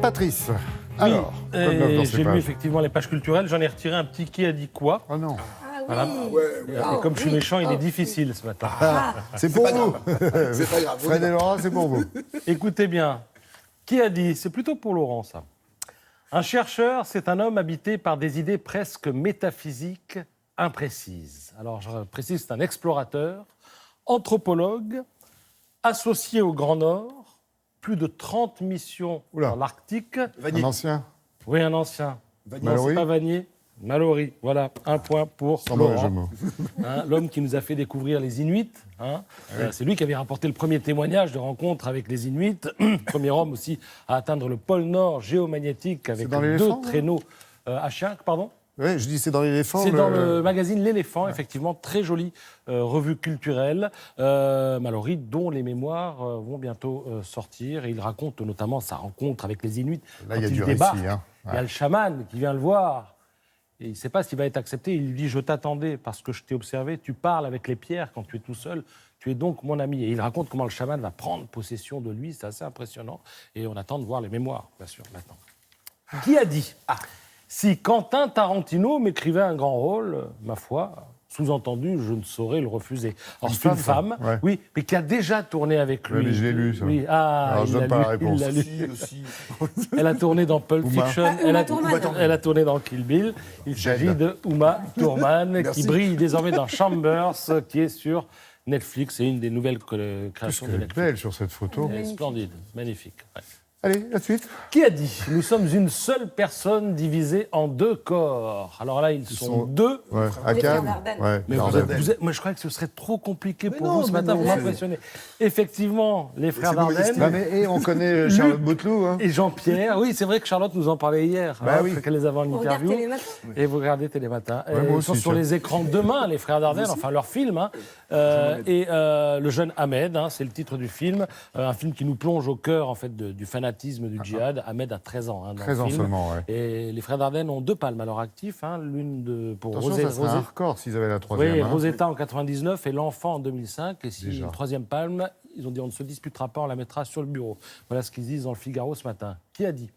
Patrice. Oui, Alors, comme dans ces j'ai lu pages. effectivement les pages culturelles. J'en ai retiré un petit qui a dit quoi. Oh non, Voilà. Et comme je suis méchant, il est difficile ce matin. c'est pour vous. C'est pas grave. Fred et Laura, c'est pour vous. Écoutez bien. Qui a dit? C'est plutôt pour Laurent, ça. Un chercheur, c'est un homme habité par des idées presque métaphysiques imprécises. Alors, je précise, c'est un explorateur, anthropologue, associé au Grand Nord, plus de 30 missions Oula. dans l'Arctique. Un ancien, Oui, un ancien. Non, Mallory. c'est pas Vanier. Mallory, voilà, un point pour sans mauvais jeu de Laurent. mots. Hein, l'homme qui nous a fait découvrir les Inuits. Hein. C'est lui qui avait rapporté le premier témoignage de rencontre avec les Inuits. Premier homme aussi à atteindre le pôle Nord géomagnétique avec dans 2 l'éléphant, traîneaux à chien. Pardon. Oui, je dis c'est dans l'éléphant. C'est dans le magazine L'Éléphant, effectivement, très jolie revue culturelle. Mallory, dont les mémoires vont bientôt sortir. Et il raconte notamment sa rencontre avec les Inuits. Là, il y a Quand du débarque, récit. Hein. il y a le chaman qui vient le voir. Et il ne sait pas s'il va être accepté. Il lui dit « Je t'attendais parce que je t'ai observé. Tu parles avec les pierres quand tu es tout seul. Tu es donc mon ami. » Et il raconte comment le chaman va prendre possession de lui. C'est assez impressionnant. Et on attend de voir les mémoires, bien sûr, maintenant. Qui a dit si Quentin Tarantino m'écrivait un grand rôle, ma foi, sous-entendu, je ne saurais le refuser. Alors, c'est une femme, ouais. oui, mais qui a déjà tourné avec lui. Ouais, mais je l'ai lu, ça. Oui, Alors, je il donne l'a pas lu, la réponse. il l'a lu. Si, aussi. Elle a tourné dans Pulp Uma. Fiction, Uma Thurman. elle a tourné dans Kill Bill. Il s'agit Jade. de Uma Thurman, qui Merci. brille désormais dans Chambers, qui est sur Netflix. C'est une des nouvelles créations de Elle est Netflix. belle sur cette photo. Elle est splendide, magnifique. Ouais. Allez, la suite. Qui a dit « Nous sommes une seule personne divisée en 2 corps ». Alors là, ils sont 2. Ouais, à Les frères Cannes. Dardenne. Ouais, Mais Dardenne. moi, je croyais que ce serait trop compliqué pour non, vous ce mais matin, non, vous c'est- m'impressionnez. Effectivement, les frères c'est mauvais Dardenne Non, mais on connaît Charlotte Bauteloup. Hein. et Jean-Pierre. Oui, c'est vrai que Charlotte nous en parlait hier, Bah oui. qu'elle les avait en On regarde interview. Télématin. Et vous regardez Télématin. Ouais, moi Ils aussi, sont sur tiens. les écrans demain, les frères Dardenne, enfin leur film. Hein. Et le jeune Ahmed, hein, c'est le titre du film. Un film qui nous plonge au cœur en fait, du fanatisme du djihad. Ahmed a 13 ans. Hein, dans 13 le ans film. seulement, ouais. Et les frères Dardenne ont 2 palmes à leur actif. Hein, l'une pour Attention, ça serait un record s'ils avaient la troisième. oui, hein. Rosetta en 99 et l'enfant en 2005. Et si Déjà. une 3e palme, ils ont dit on ne se disputera pas, on la mettra sur le bureau. Voilà ce qu'ils disent dans le Figaro ce matin. Qui a dit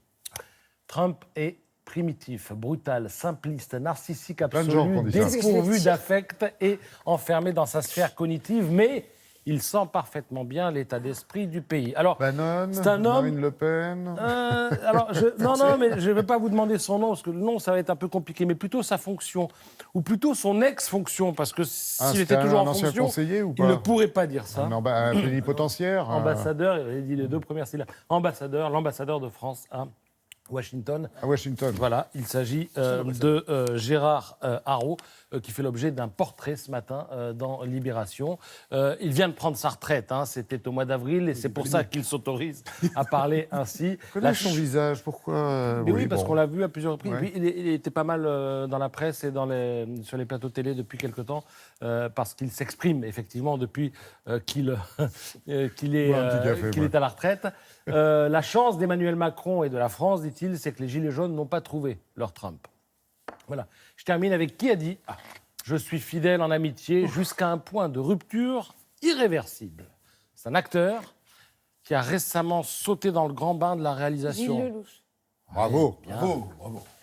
Trump est primitif, brutal, simpliste, narcissique Plein de gens qui ont absolu, dit ça. dépourvu d'affect et enfermé dans sa sphère cognitive, mais il sent parfaitement bien l'état d'esprit du pays. Alors, Bannon, c'est un homme. Marine Le Pen. Non, mais je ne vais pas vous demander son nom, parce que le nom, ça va être un peu compliqué, mais plutôt sa fonction, ou plutôt son ex-fonction, parce que s'il c'était était toujours un en ancien fonction, conseiller ou il pas ne pourrait pas dire ça. Un plénipotentiaire. Ambassadeur, il a dit les 2 premières syllabes. Ambassadeur, l'ambassadeur de France à Washington. À Washington. Voilà, il s'agit de Gérard Haraud, qui fait l'objet d'un portrait ce matin dans Libération. Il vient de prendre sa retraite, hein, c'était au mois d'avril, et c'est pour ça qu'il s'autorise à parler ainsi. Connais son visage, pourquoi Mais oui, parce bon. qu'on l'a vu à plusieurs reprises. Ouais. Puis, il était pas mal dans la presse et sur les plateaux télé depuis quelque temps, parce qu'il s'exprime effectivement depuis qu'il est à la retraite. La chance d'Emmanuel Macron et de la France, dit-il, c'est que les Gilets jaunes n'ont pas trouvé leur Trump. Voilà. Je termine avec qui a dit je suis fidèle en amitié jusqu'à un point de rupture irréversible. C'est un acteur qui a récemment sauté dans le grand bain de la réalisation. Gilles Lelouch. Bravo. Bravo.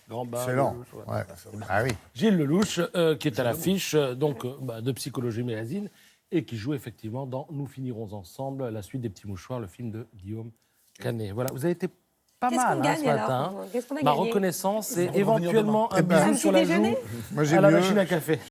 Grand bain, Excellent. Lelouch, ouais. Ouais. Ah oui. Gilles Lelouch, qui est à l'affiche de Psychologie Magazine et qui joue effectivement dans Nous finirons ensemble, la suite des Petits Mouchoirs, le film de Guillaume Canet. Voilà, vous avez été pas Qu'est-ce mal qu'on hein, gagne ce matin. alors Qu'est-ce qu'on a Ma gagné reconnaissance et revenir éventuellement demain. un bisou Un sur petit la joue déjeuner Moi, j'ai à la mieux. machine à café.